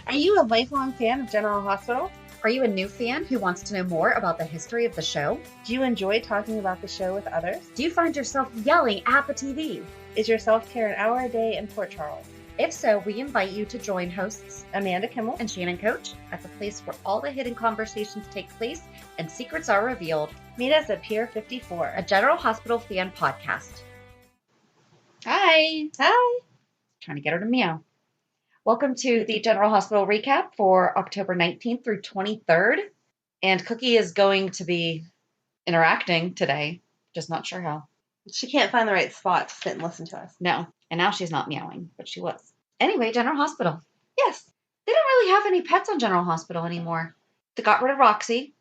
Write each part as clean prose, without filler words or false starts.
Are you a lifelong fan of General Hospital? Are you a new fan who wants to know more about the history of the show? Do you enjoy talking about the show with others? Do you find yourself yelling at the TV? Is your self-care an hour a day in Port Charles? If so, we invite you to join hosts Amanda Kimmel and Shannon Coach at the place where all the hidden conversations take place and secrets are revealed. Meet us at Pier 54, A General Hospital fan podcast. Hi. Trying to get her to meow. Welcome to the General Hospital recap for October 19th through 23rd. And Cookie is going to be interacting today, just not sure how. She can't find the right spot to sit and listen to us. No. And now she's not meowing, but she was. Anyway, General Hospital. Yes. They don't really have any pets on General Hospital anymore. They got rid of Roxy.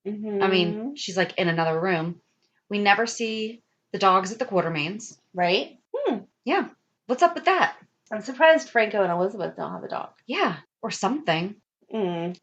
Mm-hmm. I mean, she's like in another room. We never see the dogs at the Quartermains. Right? Yeah. What's up with that? I'm surprised Franco and Elizabeth don't have a dog. Yeah. Or something. Mm.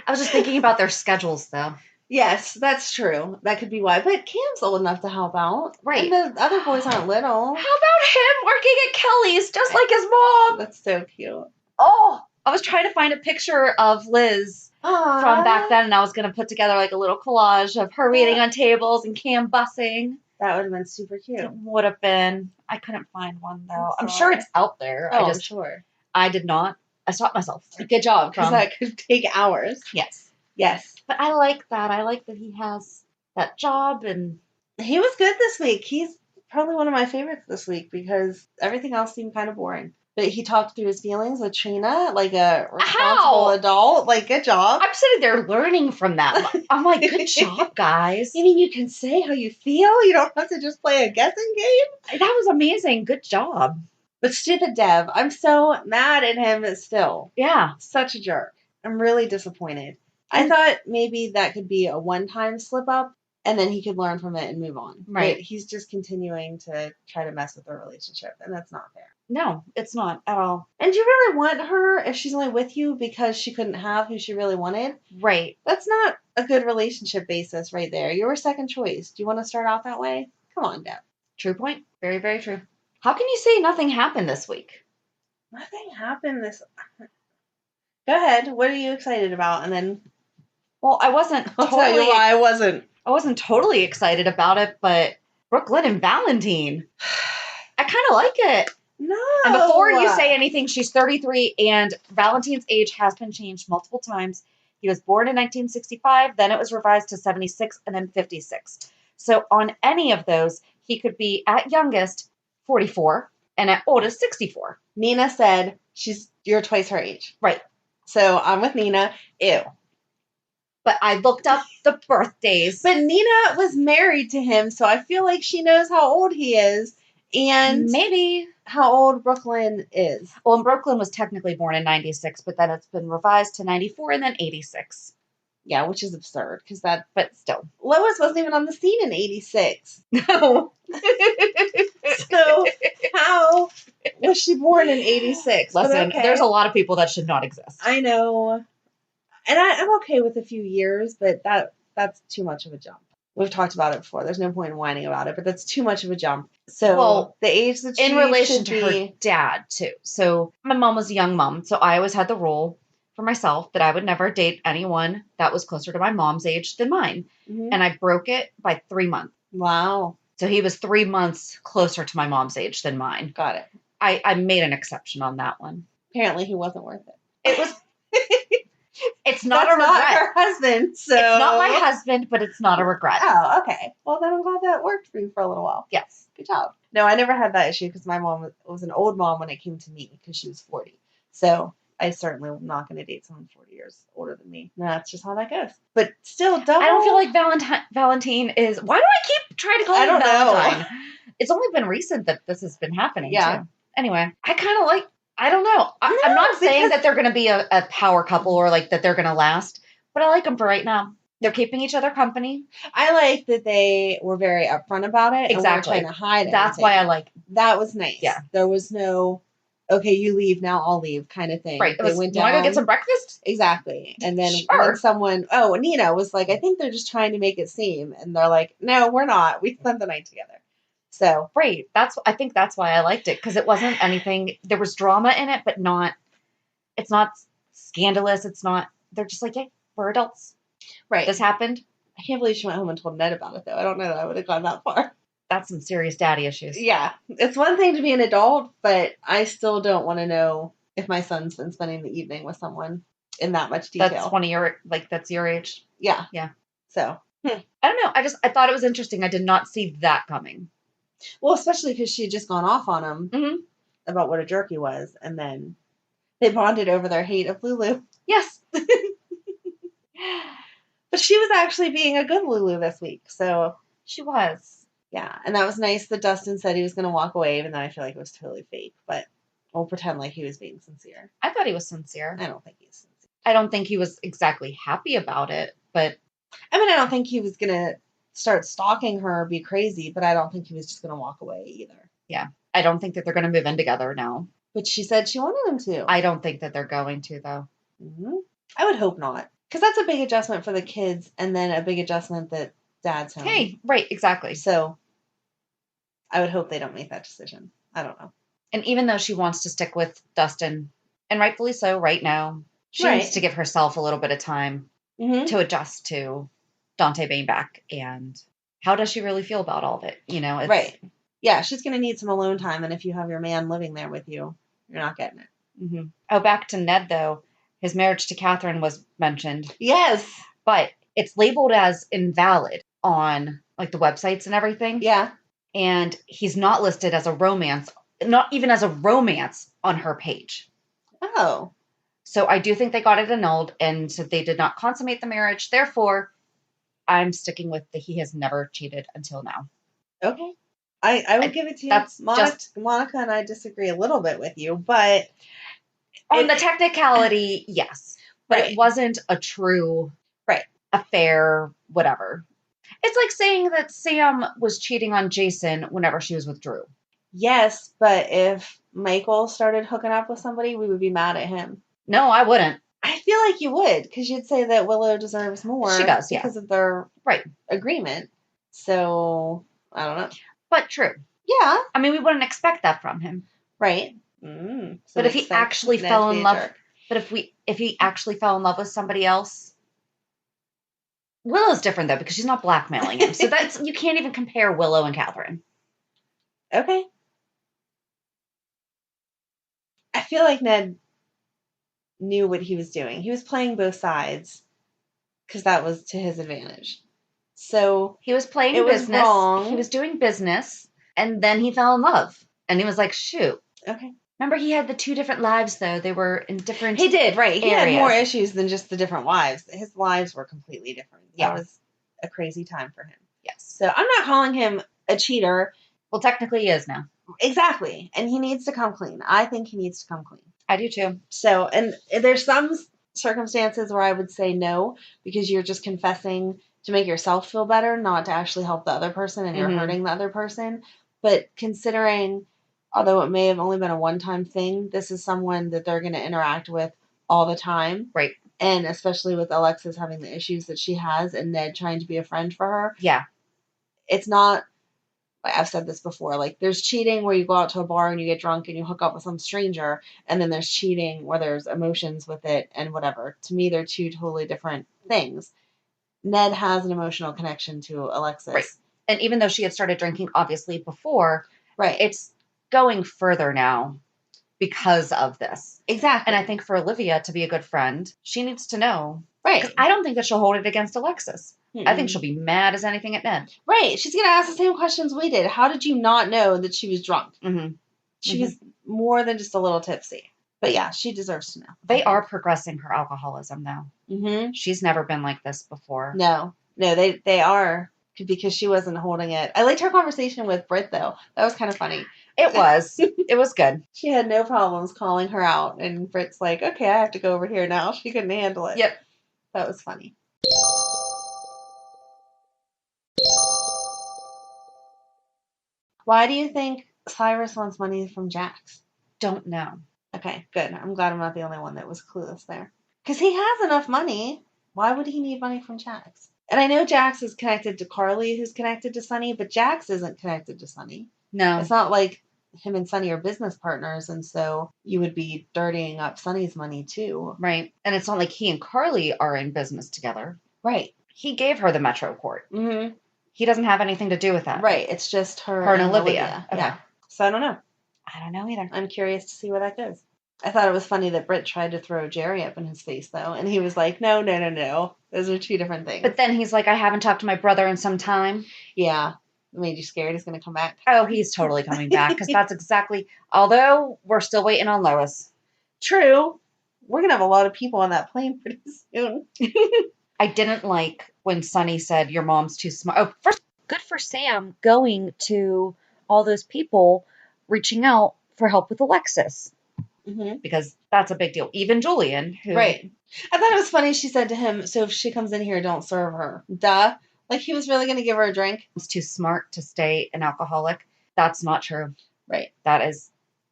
I was just thinking about their schedules, though. Yes, that's true. That could be why. But Cam's old enough to help out. Right. And the other boys aren't little. How about him working at Kelly's just like his mom? That's so cute. Oh, I was trying to find a picture of Liz Aww. from back then, and I was going to put together like a little collage of her waiting on tables and Cam bussing. That would have been super cute. It would have been. I couldn't find one, though. I'm sorry. sure it's out there. Oh, I'm sure. I did not. I stopped myself. Good job, because that could take hours. Yes. Yes. But I like that. I like that he has that job, and He was good this week. He's probably one of my favorites this week because everything else seemed kind of boring. But he talked through his feelings with Trina like a responsible adult. Like, good job. I'm sitting there learning from that. I'm like, good job, guys. You mean you can say how you feel? You don't have to just play a guessing game? That was amazing. Good job. But stupid Dev, I'm so mad at him still. Yeah. Such a jerk. I'm really disappointed. I thought maybe that could be a one-time slip-up, and then he could learn from it and move on. Right. But he's just continuing to try to mess with their relationship, and that's not fair. No, it's not at all. And do you really want her if she's only with you because she couldn't have who she really wanted? Right. That's not a good relationship basis right there. You're a second choice. Do you want to start out that way? Come on, Deb. True point. Very, very true. How can you say nothing happened this week? Nothing happened this... Go ahead. What are you excited about? And then... Well, I wasn't I'll tell you why I wasn't. I wasn't totally excited about it, but Brook Lynn and Valentin. I kind of like it. No. And before you say anything, she's 33, and Valentin's age has been changed multiple times. He was born in 1965, then it was revised to 76, and then 56. So on any of those, he could be at youngest 44 and at oldest 64. Nina said you're twice her age. Right. So I'm with Nina. Ew. But I looked up the birthdays. But Nina was married to him, so I feel like she knows how old he is and maybe how old Brook Lynn is. Well, and Brook Lynn was technically born in 96, but then it's been revised to 94 and then 86. Yeah, which is absurd because but still. Lois wasn't even on the scene in 86. No. So how was she born in 86? Listen, there's a lot of people that should not exist. I know. And I'm okay with a few years, but that's too much of a jump. We've talked about it before. There's no point in whining about it, but that's too much of a jump. So the age that she in relation should to her dad, too. So my mom was a young mom, so I always had the rule for myself that I would never date anyone that was closer to my mom's age than mine. Mm-hmm. And I broke it by 3 months. Wow. So he was 3 months closer to my mom's age than mine. Got it. I made an exception on that one. Apparently he wasn't worth it. It was... It's not That's a regret. not her husband, so... It's not my husband, but it's not a regret. Oh, okay. Well, then I'm glad that worked for you for a little while. Yes. Good job. No, I never had that issue because my mom was an old mom when it came to me because she was 40. So I certainly am not going to date someone 40 years older than me. No, that's just how that goes. But still, I don't feel like Valentin is... Why do I keep trying to call him Valentine? It's only been recent that this has been happening, too. Anyway, I kind of like... I don't know. I'm not saying that they're going to be a power couple or like that they're going to last, but I like them for right now. They're keeping each other company. I like that they were very upfront about it. Exactly. And weren't trying to hide it. That's why I like. That was nice. Yeah. There was no, okay, you leave, now I'll leave kind of thing. Right. They went down. Want to go get some breakfast? Exactly. And then when someone, Nina was like, I think they're just trying to make it seem. And they're like, no, we're not. We spent the night together. So right. I think that's why I liked it because it wasn't anything. There was drama in it, but not. It's not scandalous. It's not. They're just like, hey, we're adults. Right. This happened. I can't believe she went home and told Ned about it, though. I don't know that I would have gone that far. That's some serious daddy issues. Yeah. It's one thing to be an adult, but I still don't want to know if my son's been spending the evening with someone in that much detail. That's one of your, that's your age. Yeah. Yeah. So. I don't know. I thought it was interesting. I did not see that coming. Well, especially because she had just gone off on him about what a jerk he was, and then they bonded over their hate of Lulu. Yes. But she was actually being a good Lulu this week, so. She was. Yeah, and that was nice that Dustin said he was going to walk away, even though I feel like it was totally fake, but we'll pretend like he was being sincere. I thought he was sincere. I don't think he's sincere. I don't think he was exactly happy about it, but. I mean, I don't think he was going to start stalking her or be crazy, but I don't think he was just going to walk away either. Yeah. I don't think that they're going to move in together now. But she said she wanted him to. I don't think that they're going to, though. Mm-hmm. I would hope not. Because that's a big adjustment for the kids, and then a big adjustment that Dad's home. Hey, right, exactly. So I would hope they don't make that decision. I don't know. And even though she wants to stick with Dustin, and rightfully so right now, she needs to give herself a little bit of time to adjust to Dante being back. And how does she really feel about all of it? You know, right. Yeah, she's going to need some alone time. And if you have your man living there with you, you're not getting it. Mm-hmm. Oh, back to Ned, though. His marriage to Catherine was mentioned. Yes. But it's labeled as invalid on like the websites and everything. Yeah. And he's not listed as a romance, not even as a romance on her page. Oh. So I do think they got it annulled, and so they did not consummate the marriage. Therefore, I'm sticking with that he has never cheated until now. Okay. I would give it to you. That's Monica and I disagree a little bit with you, but on the technicality, yes. But it wasn't a true affair, whatever. It's like saying that Sam was cheating on Jason whenever she was with Drew. Yes, but if Michael started hooking up with somebody, we would be mad at him. No, I wouldn't. I feel like you would, because you'd say that Willow deserves more. She does, because of their agreement. So, I don't know. But true. Yeah. I mean, we wouldn't expect that from him. Right. So but if he actually fell in love, if he actually fell in love with somebody else, Willow's different though because she's not blackmailing him. So that's you can't even compare Willow and Catherine. Okay. I feel like Ned knew what he was doing. He was playing both sides because that was to his advantage. So he was playing business. He was doing business, and then he fell in love, and he was like, "Shoot." Okay. Remember, he had the two different lives, though. They were in different. He did, right? He areas. had more issues than just the different wives. His lives were completely different. Yeah. That was a crazy time for him. Yes. So I'm not calling him a cheater. Well, technically, he is now. Exactly, and he needs to come clean. I think he needs to come clean. I do too. So, and there's some circumstances where I would say no because you're just confessing to make yourself feel better, not to actually help the other person, and you're hurting the other person. But considering, although it may have only been a one-time thing, this is someone that they're going to interact with all the time. Right. And especially with Alexis having the issues that she has and Ned trying to be a friend for her. Yeah. It's not, like I've said this before, like there's cheating where you go out to a bar and you get drunk and you hook up with some stranger, and then there's cheating where there's emotions with it and whatever. To me, they're two totally different things. Ned has an emotional connection to Alexis. Right. And even though she had started drinking, obviously, before, right, it's going further now because of this. Exactly. And I think for Olivia to be a good friend, she needs to know. Right. 'Cause I don't think that she'll hold it against Alexis. Mm-mm. I think she'll be mad as anything at Ned. Right. She's going to ask the same questions we did. How did you not know that she was drunk? Mm-hmm. She was more than just a little tipsy. But yeah, she deserves to know. They are progressing her alcoholism now. Mm-hmm. She's never been like this before. No, they are, because she wasn't holding it. I liked her conversation with Britt, though. That was kind of funny. It was. It was good. She had no problems calling her out, and Britt's like, okay, I have to go over here now. She couldn't handle it. Yep. That was funny. Why do you think Cyrus wants money from Jax? Don't know. Okay, good. I'm glad I'm not the only one that was clueless there. Because he has enough money. Why would he need money from Jax? And I know Jax is connected to Carly, who's connected to Sunny, but Jax isn't connected to Sunny. No. It's not like him and Sonny are business partners, and so you would be dirtying up Sonny's money too. Right. And it's not like he and Carly are in business together. Right. He gave her the Metro Court. Mm-hmm. He doesn't have anything to do with that. Right. It's just her and Olivia. Okay. Yeah. So I don't know. I don't know either. I'm curious to see where that goes. I thought it was funny that Britt tried to throw Jerry up in his face, though, and he was like, no. Those are two different things. But then he's like, I haven't talked to my brother in some time. Yeah. It made you scared he's going to come back? Oh, he's totally coming back, because that's exactly... Although, we're still waiting on Lois. True. We're going to have a lot of people on that plane pretty soon. I didn't like when Sonny said, your mom's too smart. Oh, first, good for Sam going to all those people reaching out for help with Alexis. Mm-hmm. Because that's a big deal. Even Julian, who... Right. I thought it was funny she said to him, so if she comes in here, don't serve her. Duh. Like, he was really going to give her a drink. Was too smart to stay an alcoholic. That's not true. Right. It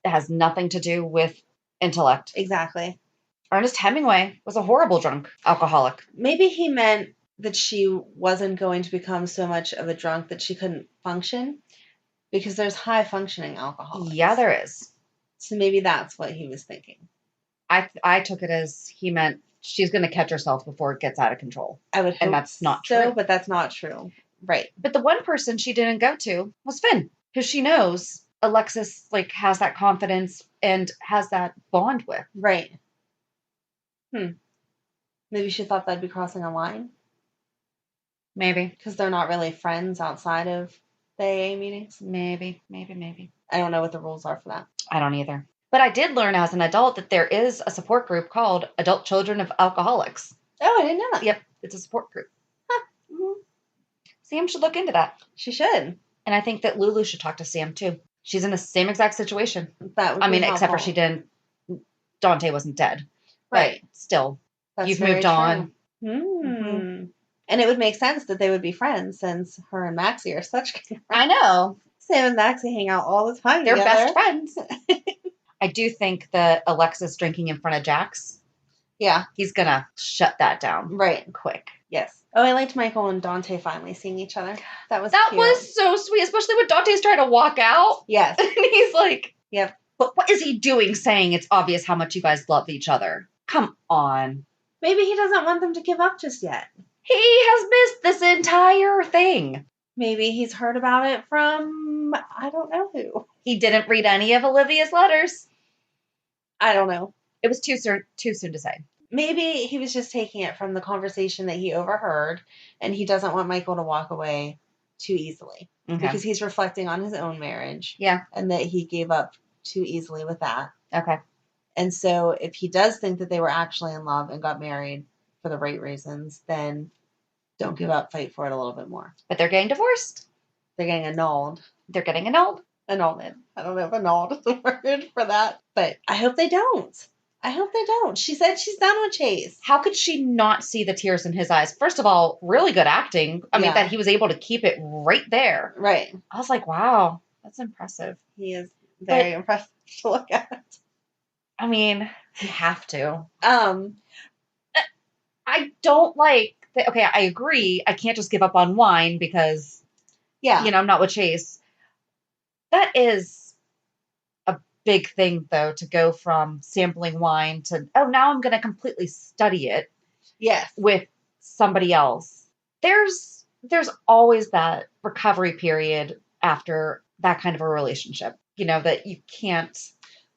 has nothing to do with intellect. Exactly. Ernest Hemingway was a horrible drunk alcoholic. Maybe he meant that she wasn't going to become so much of a drunk that she couldn't function, because there's high functioning alcoholics. Yeah, there is. So maybe that's what he was thinking. I took it as he meant she's going to catch herself before it gets out of control. I would hope and that's not so, true. But that's not true. Right. But the one person she didn't go to was Finn, because she knows Alexis has that confidence and has that bond with. Right. Maybe she thought that'd be crossing a line. Maybe. Because they're not really friends outside of the AA meetings. Maybe. I don't know what the rules are for that. I don't either. But I did learn as an adult that there is a support group called Adult Children of Alcoholics. Oh, I didn't know that. Yep, it's a support group. Huh. Mm-hmm. Sam should look into that. She should. And I think that Lulu should talk to Sam, too. She's in the same exact situation. That would be except for Dante wasn't dead. Right. But still, That's you've moved on. Mm-hmm. And it would make sense that they would be friends, since her and Maxie are such good friends. I know. Sam and Maxie hang out all the time They're together. best friends. I do think that Alexis drinking in front of Jax, yeah, he's going to shut that down. Right. Quick. Yes. Oh, I liked Michael and Dante finally seeing each other. That was cute. Was so sweet, especially when Dante's trying to walk out. Yes. And he's like, yep. But what is he doing saying it's obvious how much you guys love each other? Come on. Maybe he doesn't want them to give up just yet. He has missed this entire thing. Maybe he's heard about it from, I don't know who. He didn't read any of Olivia's letters. I don't know. It was too soon to say. Maybe he was just taking it from the conversation that he overheard, and he doesn't want Michael to walk away too easily. Okay. Because he's reflecting on his own marriage. Yeah. And that he gave up too easily with that. Okay. And so if he does think that they were actually in love and got married for the right reasons, then don't give up, fight for it a little bit more. But they're getting divorced. They're getting annulled. They're getting annulled. Annulled. I don't know if annulled is the word for that, but I hope they don't. She said she's done with Chase. How could she not see the tears in his eyes? First of all, really good acting. I mean, that he was able to keep it right there. Right. I was like, wow, that's impressive. He is very impressive to look at. I mean, you have to. I don't like that. Okay, I agree. I can't just give up on wine because, I'm not with Chase. That is a big thing, though, to go from sampling wine to, now I'm going to completely study it. Yes. With somebody else. There's always that recovery period after that kind of a relationship, that you can't.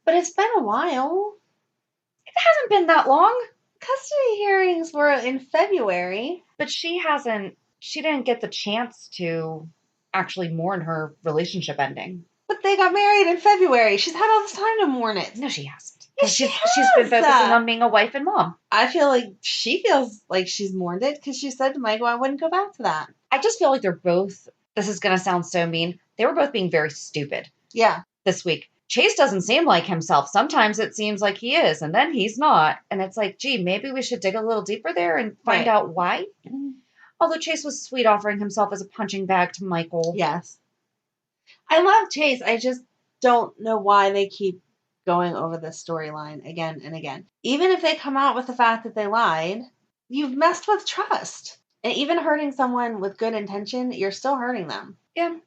But it's been a while. It hasn't been that long. Custody hearings were in February. But she didn't get the chance to actually mourn her relationship ending. But they got married in February. She's had all this time to mourn it. No, she hasn't. Yes, she's been focusing on being a wife and mom. I feel like she feels like she's mourned it because she said to Michael, I wouldn't go back to that. I just feel like they're both, this is going to sound so mean, they were both being very stupid. Yeah. This week. Chase doesn't seem like himself. Sometimes it seems like he is, and then he's not. And it's like, gee, maybe we should dig a little deeper there and find out why. Although Chase was sweet offering himself as a punching bag to Michael. Yes. I love Chase. I just don't know why they keep going over this storyline again and again. Even if they come out with the fact that they lied, you've messed with trust. And even hurting someone with good intention, you're still hurting them. Yeah.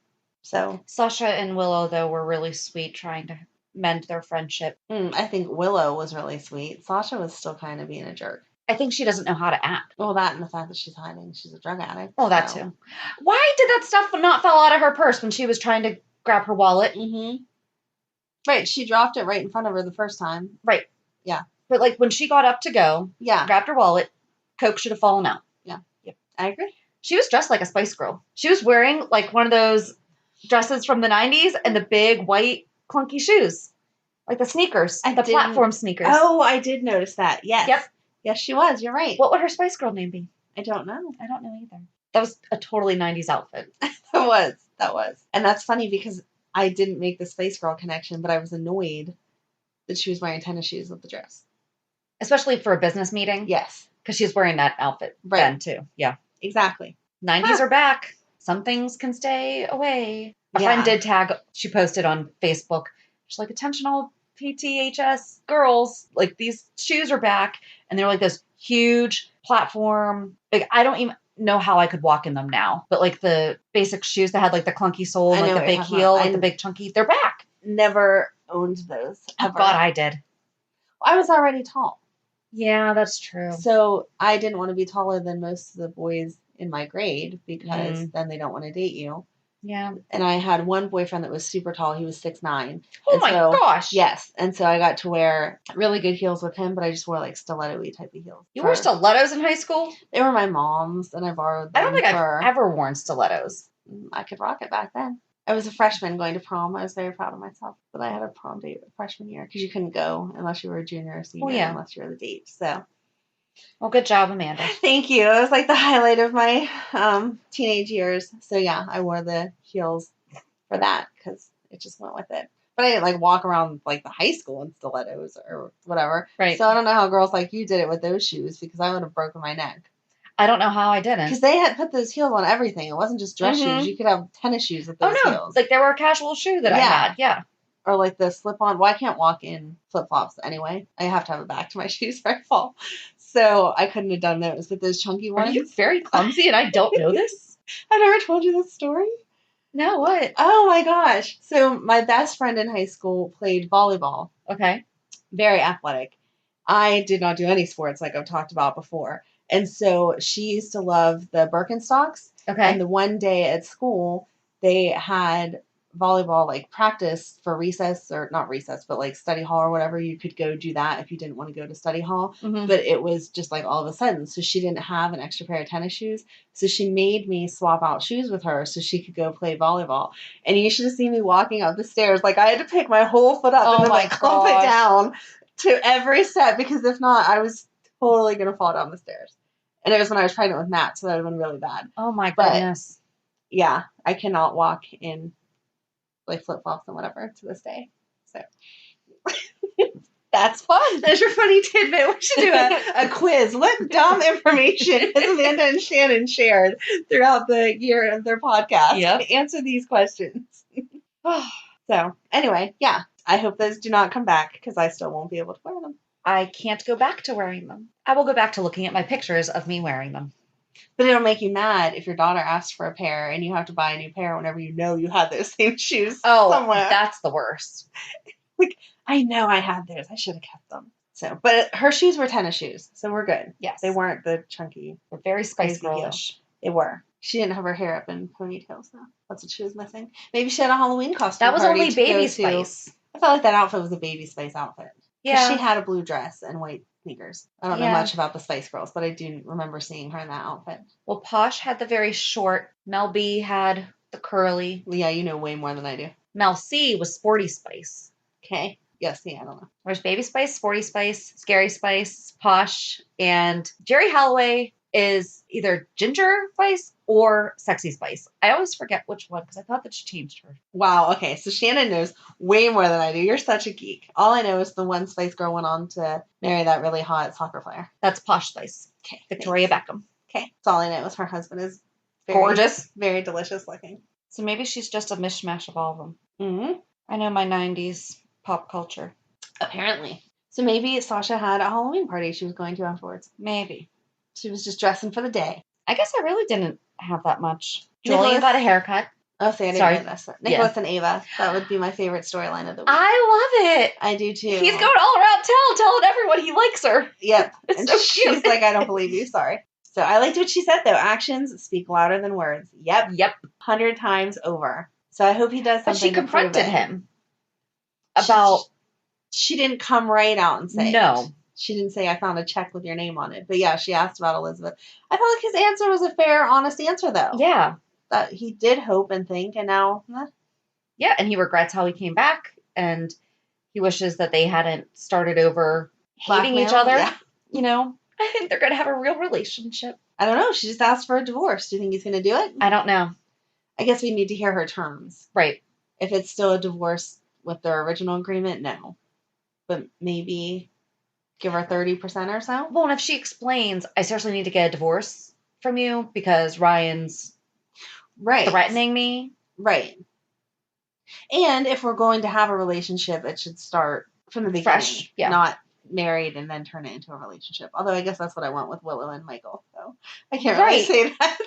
So Sasha and Willow, though, were really sweet trying to mend their friendship. I think Willow was really sweet. Sasha was still kind of being a jerk. I think she doesn't know how to act. Well, that and the fact that she's hiding. She's a drug addict. Oh, that too. Why did that stuff not fall out of her purse when she was trying to grab her wallet? Mm-hmm. Right, she dropped it right in front of her the first time. Right. Yeah. But, like, when she got up to go, grabbed her wallet, Coke should have fallen out. Yeah. Yep. I agree. She was dressed like a Spice Girl. She was wearing, like, one of those dresses from the 90s and the big, white, clunky shoes. Like the sneakers. Platform sneakers. Oh, I did notice that. Yes. Yep. Yes, she was. You're right. What would her Spice Girl name be? I don't know. I don't know either. That was a totally 90s outfit. That was. And that's funny because I didn't make the Spice Girl connection, but I was annoyed that she was wearing tennis shoes with the dress. Especially for a business meeting? Yes. Because she's wearing that outfit then, too. Yeah. Exactly. 90s are back. Some things can stay away. A friend did tag, she posted on Facebook, she's like, attention all PTHS girls, like these shoes are back. And they're like this huge platform. Like, I don't even know how I could walk in them now. But like the basic shoes that had like the clunky sole and like the big heel, like the big chunky, they're back. Never owned those. Ever. Oh God, I did. I was already tall. Yeah, that's true. So I didn't want to be taller than most of the boys in my grade because then they don't want to date you. Yeah. And I had one boyfriend that was super tall. He was 6'9". Oh my gosh. Yes. And so I got to wear really good heels with him, but I just wore like stiletto-y type of heels. You wore stilettos in high school? They were my mom's and I borrowed them. I don't think I've ever worn stilettos. I could rock it back then. I was a freshman going to prom. I was very proud of myself that I had a prom date freshman year because you couldn't go unless you were a junior or senior, unless you were the date. So, well, good job, Amanda. Thank you. It was like the highlight of my teenage years. So yeah, I wore the heels for that because it just went with it. But I didn't like walk around like the high school in stilettos or whatever. Right. So I don't know how girls like you did it with those shoes because I would have broken my neck. I don't know how I didn't. Because they had put those heels on everything. It wasn't just dress shoes. You could have tennis shoes with those heels. Like they were a casual shoe that I had. Yeah. Or like the slip-on. Well, I can't walk in flip-flops anyway. I have to have a back to my shoes for I fall. So I couldn't have done those. But those chunky ones. Are you very clumsy and I don't know this? I never told you this story. No, what? Oh my gosh. So my best friend in high school played volleyball. Okay. Very athletic. I did not do any sports like I've talked about before. And so she used to love the Birkenstocks. Okay. And the one day at school, they had volleyball like practice for recess, or not recess, but like study hall or whatever. You could go do that if you didn't want to go to study hall. Mm-hmm. But it was just like all of a sudden. So she didn't have an extra pair of tennis shoes. So she made me swap out shoes with her so she could go play volleyball. And you should have seen me walking up the stairs. Like I had to pick my whole foot up and then like clump it down to every step because if not, I was totally going to fall down the stairs. And it was when I was pregnant with Matt, so that would have been really bad. Oh, my goodness. But, yeah, I cannot walk in, like, flip-flops and whatever to this day. So, that's fun. That's your funny tidbit. We should do a quiz. What dumb information has Amanda and Shannon shared throughout the year of their podcast? Yep. Answer these questions. So, anyway, yeah. I hope those do not come back, because I still won't be able to wear them. I can't go back to wearing them. I will go back to looking at my pictures of me wearing them. But it'll make you mad if your daughter asks for a pair and you have to buy a new pair whenever you know you had those same shoes somewhere. That's the worst. Like, I know I had those. I should have kept them. So, but her shoes were tennis shoes, so we're good. Yes. They weren't the chunky. They're very Spice Girlish. They were. She didn't have her hair up in ponytails, though. That's what she was missing. Maybe she had a Halloween costume. That was only Baby Spice. I felt like that outfit was a Baby Spice outfit. Yeah. She had a blue dress and white sneakers. I don't know much about the Spice Girls, but I do remember seeing her in that outfit. Well, Posh had the very short. Mel B had the curly. Yeah, you know way more than I do. Mel C was Sporty Spice. Okay. Yes, yeah, I don't know. There's Baby Spice, Sporty Spice, Scary Spice, Posh, and Jerry Holloway is either Ginger Spice or Sexy Spice. I always forget which one because I thought that she changed her. Wow, okay. So Shannon knows way more than I do. You're such a geek. All I know is the one Spice Girl went on to marry that really hot soccer player. That's Posh Spice. Okay. Victoria Beckham. Okay. That's all I know is her husband is gorgeous. Very delicious looking. So maybe she's just a mishmash of all of them. Mm-hmm. I know my 90s pop culture. Apparently. So maybe Sasha had a Halloween party she was going to afterwards. Maybe. She was just dressing for the day. I guess I really didn't have that much. Julian got a haircut. Oh, see, I didn't Sorry. know this. Nicholas and Ava. That would be my favorite storyline of the week. I love it. I do too. He's going all around town telling everyone he likes her. Yep. It's and so cute. She's like, I don't believe you. Sorry. So I liked what she said, though. Actions speak louder than words. Yep. 100 times over. So I hope he does something. But she confronted him about... She didn't come right out and say no. She didn't say, I found a check with your name on it. But yeah, she asked about Elizabeth. I felt like his answer was a fair, honest answer, though. Yeah. That he did hope and think, and now... Yeah, and he regrets how he came back, and he wishes that they hadn't started over hating each other. Yeah. You know? I think they're going to have a real relationship. I don't know. She just asked for a divorce. Do you think he's going to do it? I don't know. I guess we need to hear her terms. Right. If it's still a divorce with their original agreement, no. But maybe give her 30% or so. Well, and if she explains, I seriously need to get a divorce from you because Ryan's threatening me. Right. And if we're going to have a relationship, it should start from the beginning. Fresh. Yeah. Not married and then turn it into a relationship. Although I guess that's what I want with Willow and Michael. So I can't really say that.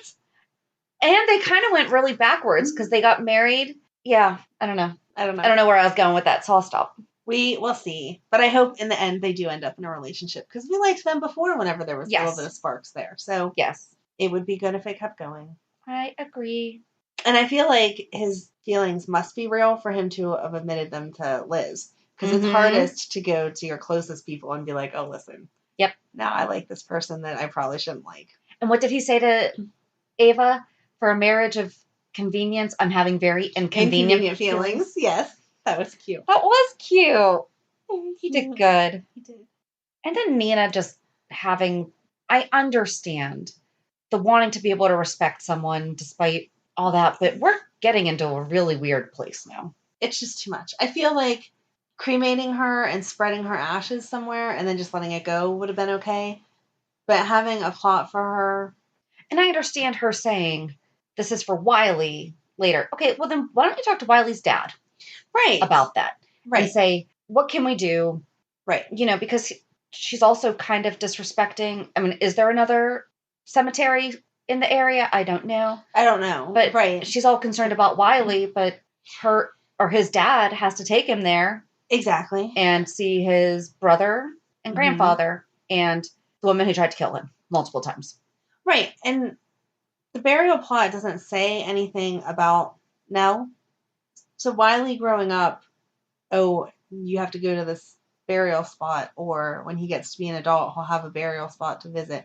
And they kind of went really backwards because they got married. Yeah. I don't know. I don't know where I was going with that, so I'll stop. We'll see. But I hope in the end they do end up in a relationship because we liked them before whenever there was a little bit of sparks there. So yes, it would be good if it kept going. I agree. And I feel like his feelings must be real for him to have admitted them to Liz. Because it's hardest to go to your closest people and be like, oh, listen. Yep. Now I like this person that I probably shouldn't like. And what did he say to Ava? For a marriage of convenience, I'm having very inconvenient feelings. Yes. That was cute. That was cute. He did good. He did. And then Nina just having, I understand the wanting to be able to respect someone despite all that, but we're getting into a really weird place now. It's just too much. I feel like cremating her and spreading her ashes somewhere and then just letting it go would have been okay. But having a plot for her. And I understand her saying, this is for Wiley later. Okay, well then why don't you talk to Wiley's dad? Right. About that. Right. And say, what can we do? Right. You know, because she's also kind of disrespecting. I mean, is there another cemetery in the area? I don't know. But right. She's all concerned about Wiley, but her or his dad has to take him there. Exactly. And see his brother and grandfather and the woman who tried to kill him multiple times. Right. And the burial plot doesn't say anything about Nell. So Wiley growing up, oh, you have to go to this burial spot, or when he gets to be an adult, he'll have a burial spot to visit.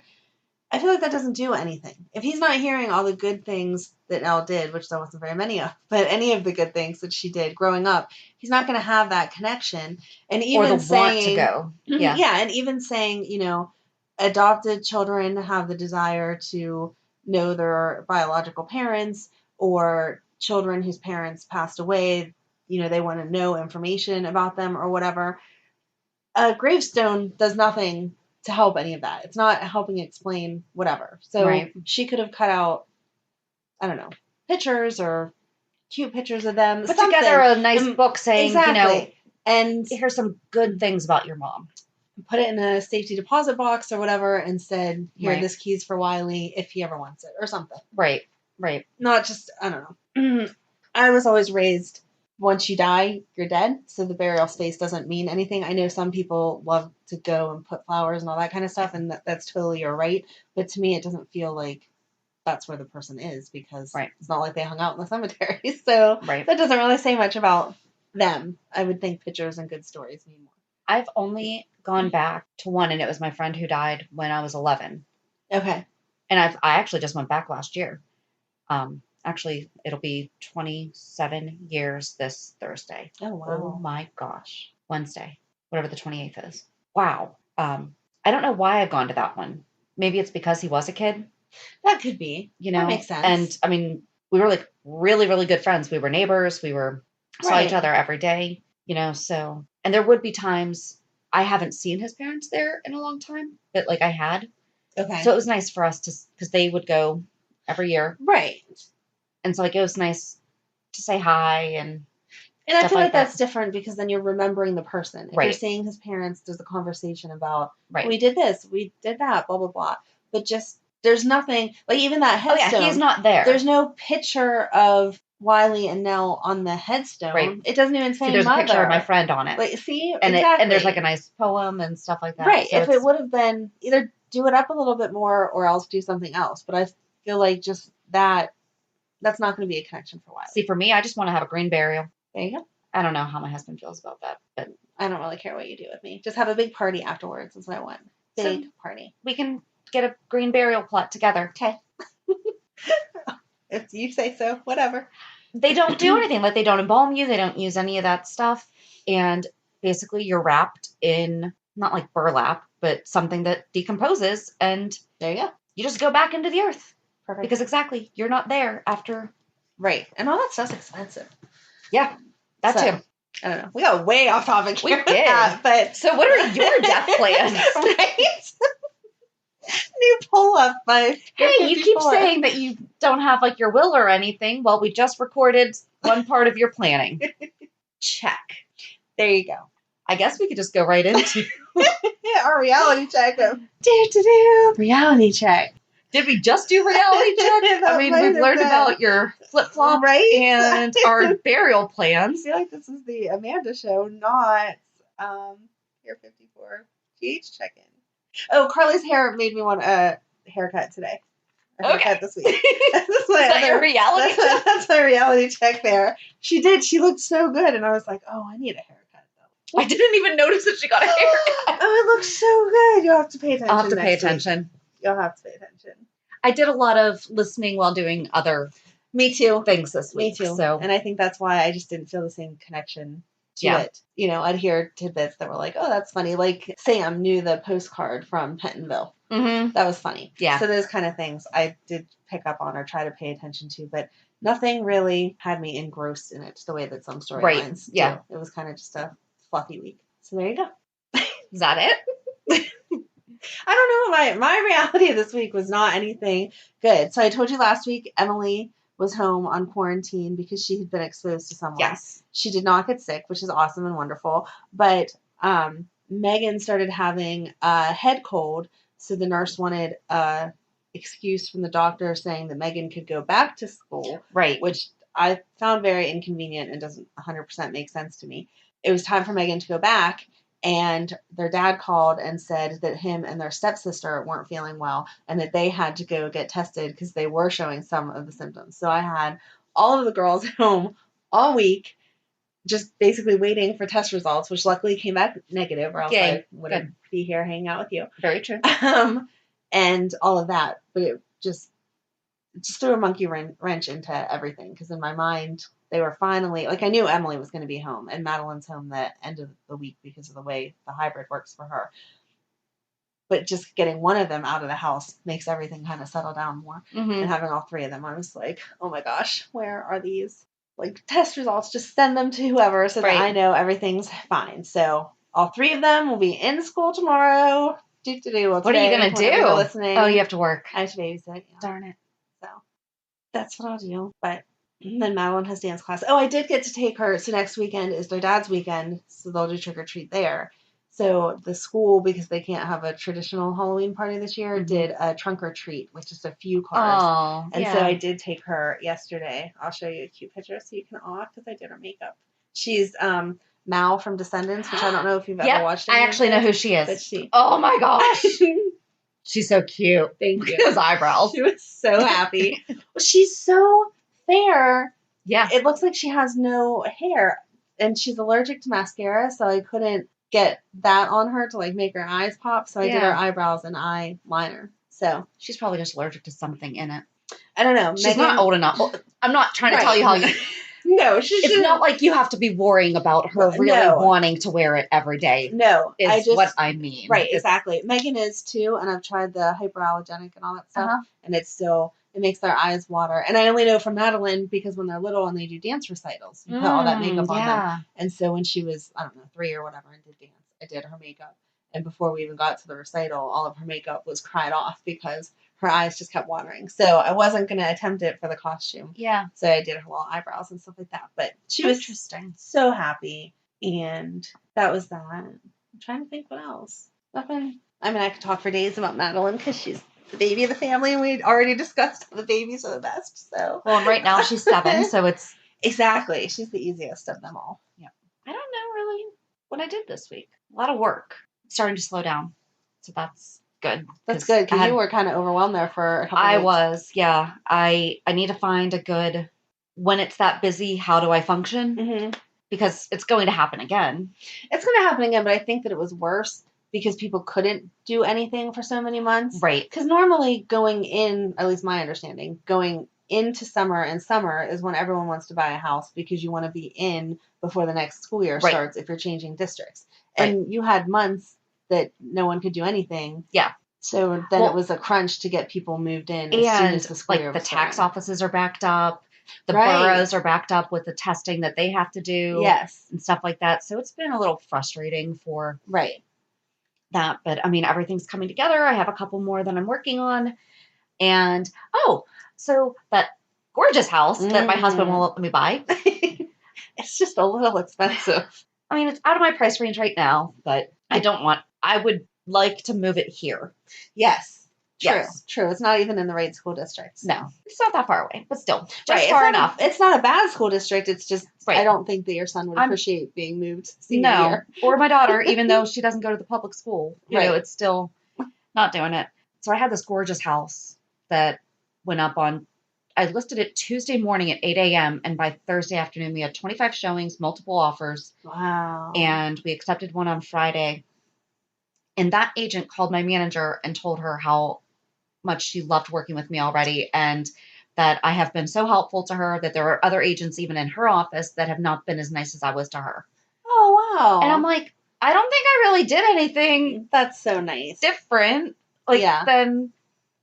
I feel like that doesn't do anything. If he's not hearing all the good things that Nell did, which there wasn't very many of, but any of the good things that she did growing up, he's not going to have that connection. And even or the saying, want to go. Yeah. Yeah, and even saying, you know, adopted children have the desire to know their biological parents, or children whose parents passed away, you know, they want to know information about them or whatever. A gravestone does nothing to help any of that. It's not helping explain whatever. So she could have cut out, I don't know, pictures or cute pictures of them. Put together a nice book saying, you know, and here's some good things about your mom. Put it in a safety deposit box or whatever and said, here, this key's for Wiley if he ever wants it or something. Right. Not just, I don't know. I was always raised, once you die, you're dead. So the burial space doesn't mean anything. I know some people love to go and put flowers and all that kind of stuff, and that's totally your right. But to me, it doesn't feel like that's where the person is, because it's not like they hung out in the cemetery. So that doesn't really say much about them. I would think pictures and good stories mean more. I've only gone back to one, and it was my friend who died when I was 11. Okay. And I actually just went back last year. Actually, it'll be 27 years this Thursday. Oh, wow. Oh, my gosh. Wednesday, whatever the 28th is. Wow. I don't know why I've gone to that one. Maybe it's because he was a kid. That could be. You know? That makes sense. And, I mean, we were, like, really, really good friends. We were neighbors. We saw each other every day, you know, so. And there would be times I haven't seen his parents there in a long time, but, like, I had. Okay. So it was nice for us to, because they would go every year. Right. And so, like, it was nice to say hi and I feel like that's different because then you're remembering the person. If you're seeing his parents, there's a conversation about, we did this, we did that, blah, blah, blah. But just, there's nothing, like even that headstone. Oh, yeah, he's not there. There's no picture of Wiley and Nell on the headstone. Right. It doesn't even say there's mother. a picture of my friend on it. Like, see? And exactly. And there's like a nice poem and stuff like that. Right. So if it would have been either do it up a little bit more or else do something else. But I feel like just that's not going to be a connection for Wiley. See, for me, I just want to have a green burial. There you go. I don't know how my husband feels about that, but I don't really care what you do with me. Just have a big party afterwards is what I want. Big party. We can get a green burial plot together. Okay. If you say so, whatever. They don't do anything. Like, they don't embalm you. They don't use any of that stuff. And basically, you're wrapped in, not like burlap, but something that decomposes. And there you go. You just go back into the earth. Perfect. Because exactly, you're not there after. Right. And all that stuff's expensive. Yeah. That too. I don't know. We got way off topic here. We did. But so what are your death plans? Right? New pull-up by Hey, you keep saying that you don't have like your will or anything. Well, we just recorded one part of your planning. Check. There you go. I guess we could just go right into our reality check of reality check. Did we just do reality check? I mean, we've learned about your flip-flop and our burial plans. I feel like this is the Amanda show, not Hair 54 GH check-in. Oh, Carly's hair made me want a haircut today. A haircut this week. Is that your reality check? That's my reality check there. She did. She looked so good. And I was like, oh, I need a haircut, though. I didn't even notice that she got a haircut. Oh, it looks so good. You'll have to pay attention. I'll have to pay attention. You'll have to pay attention. I did a lot of listening while doing other things this week. Me too. So. And I think that's why I just didn't feel the same connection to it. You know, I'd hear tidbits that were like, oh, that's funny. Like Sam knew the postcard from Pentonville. Mm-hmm. That was funny. Yeah. So those kind of things I did pick up on or try to pay attention to, but nothing really had me engrossed in it the way that some storylines do. Yeah. It was kind of just a fluffy week. So there you go. Is that it? I don't know. My reality this week was not anything good. So I told you last week, Emily was home on quarantine because she had been exposed to someone. Yes. She did not get sick, which is awesome and wonderful. But Megan started having a head cold. So the nurse wanted an excuse from the doctor saying that Megan could go back to school. Right. Which I found very inconvenient and doesn't 100% make sense to me. It was time for Megan to go back. And their dad called and said that him and their stepsister weren't feeling well and that they had to go get tested because they were showing some of the symptoms. So I had all of the girls at home all week just basically waiting for test results, which luckily came back negative or else I wouldn't be here hanging out with you. Very true. And all of that. But it just threw a monkey wrench into everything because in my mind they were finally, like I knew Emily was going to be home and Madeline's home the end of the week because of the way the hybrid works for her. But just getting one of them out of the house makes everything kind of settle down more. Mm-hmm. And having all three of them, I was like, oh my gosh, where are these like test results? Just send them to whoever so that I know everything's fine. So all three of them will be in school tomorrow. What are you going to do? Listening. Oh, you have to work. I have to babysit. Yeah. Darn it. So that's what I'll do. But then Madeline has dance class. Oh, I did get to take her. So next weekend is their dad's weekend. So they'll do trick or treat there. So the school, because they can't have a traditional Halloween party this year, did a trunk or treat with just a few cars. Oh, and so I did take her yesterday. I'll show you a cute picture so you can awe because I did her makeup. She's Mal from Descendants, which I don't know if you've ever watched. I actually know who she is. But oh my gosh. She's so cute. Thank you. Those eyebrows. She was so happy. She's so fair. Yeah. It looks like she has no hair. And she's allergic to mascara, so I couldn't get that on her to like make her eyes pop. So I did her eyebrows and eyeliner. So she's probably just allergic to something in it. I don't know. She's not old enough. I'm not trying to tell you how you... No, it's not like you have to be worrying about her really wanting to wear it every day. No, is what I mean. Right, exactly. Megan is too, and I've tried the hyperallergenic and all that stuff, and it makes their eyes water. And I only know from Madeline because when they're little and they do dance recitals, you put all that makeup on them. And so when she was, I don't know, 3 or whatever and did dance, I did her makeup. And before we even got to the recital, all of her makeup was cried off because her eyes just kept watering. So I wasn't going to attempt it for the costume. Yeah. So I did her little eyebrows and stuff like that. But she was so happy. And that was that. I'm trying to think what else. Nothing. I mean, I could talk for days about Madeline because she's the baby of the family, and we'd already discussed how the babies are the best. So, well, and right now she's 7, so it's exactly, she's the easiest of them all. Yeah, I don't know really what I did this week. A lot of work. It's starting to slow down, so that's good. That's good because you were kind of overwhelmed there for a couple. I was, yeah. I need to find a good when it's that busy. How do I function? Mm-hmm. Because it's going to happen again. It's going to happen again, but I think that it was worse because people couldn't do anything for so many months. Right. Because normally going in, at least my understanding, going into summer, and summer is when everyone wants to buy a house because you want to be in before the next school year starts if you're changing districts. And you had months that no one could do anything. Yeah. So then it was a crunch to get people moved in as soon as the school year was the tax offices are backed up. The boroughs are backed up with the testing that they have to do. Yes. And stuff like that. So it's been a little frustrating for that. But I mean, everything's coming together. I have a couple more that I'm working on. And, so that gorgeous house that my husband won't let me buy. It's just a little expensive. I mean, it's out of my price range right now, but I would like to move it here. Yes. True. It's not even in the right school districts. No, it's not that far away, but still, just far enough. It's not a bad school district. It's just, I don't think that your son would appreciate being moved senior year. Or my daughter, even though she doesn't go to the public school. You know, it's still not doing it. So I had this gorgeous house that went up on, I listed it Tuesday morning at 8 a.m. And by Thursday afternoon, we had 25 showings, multiple offers. Wow. And we accepted one on Friday. And that agent called my manager and told her how much she loved working with me already, and that I have been so helpful to her, that there are other agents even in her office that have not been as nice as I was to her. Oh, wow. And I'm like, I don't think I really did anything. That's so nice. Different. Then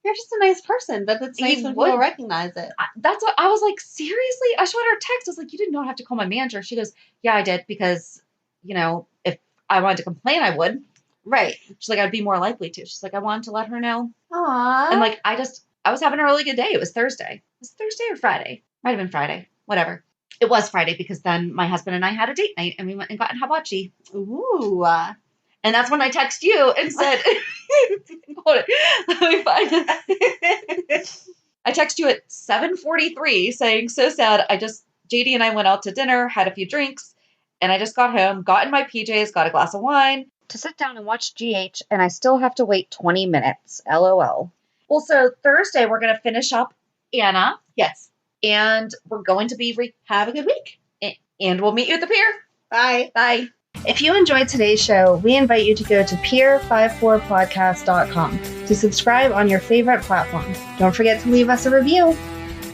you're just a nice person, but it's nice when people recognize it. That's what I was like, seriously? I showed her a text. I was like, you did not have to call my manager. She goes, yeah, I did, because, if I wanted to complain, I would. Right. She's like, I'd be more likely to. She's like, I wanted to let her know. Aww. And I was having a really good day. It was Thursday. Was it Thursday or Friday? Might have been Friday. Whatever. It was Friday, because then my husband and I had a date night and we went and got hibachi. Ooh. And that's when I texted you and said, hold it. Let me find it. I texted you at 7:43 saying, so sad. JD and I went out to dinner, had a few drinks, and I just got home, got in my PJs, got a glass of wine to sit down and watch GH, and I still have to wait 20 minutes. LOL. Well, so Thursday, we're going to finish up Anna. Yes. And we're going to be... Have a good week. And we'll meet you at the pier. Bye. Bye. If you enjoyed today's show, we invite you to go to pier54podcast.com to subscribe on your favorite platform. Don't forget to leave us a review.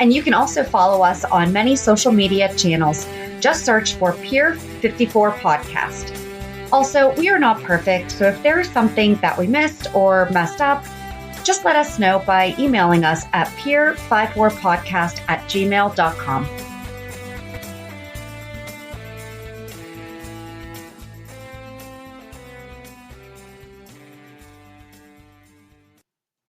And you can also follow us on many social media channels. Just search for Pier 54 Podcast. Also, we are not perfect, so if there is something that we missed or messed up, just let us know by emailing us at pier54podcast@gmail.com.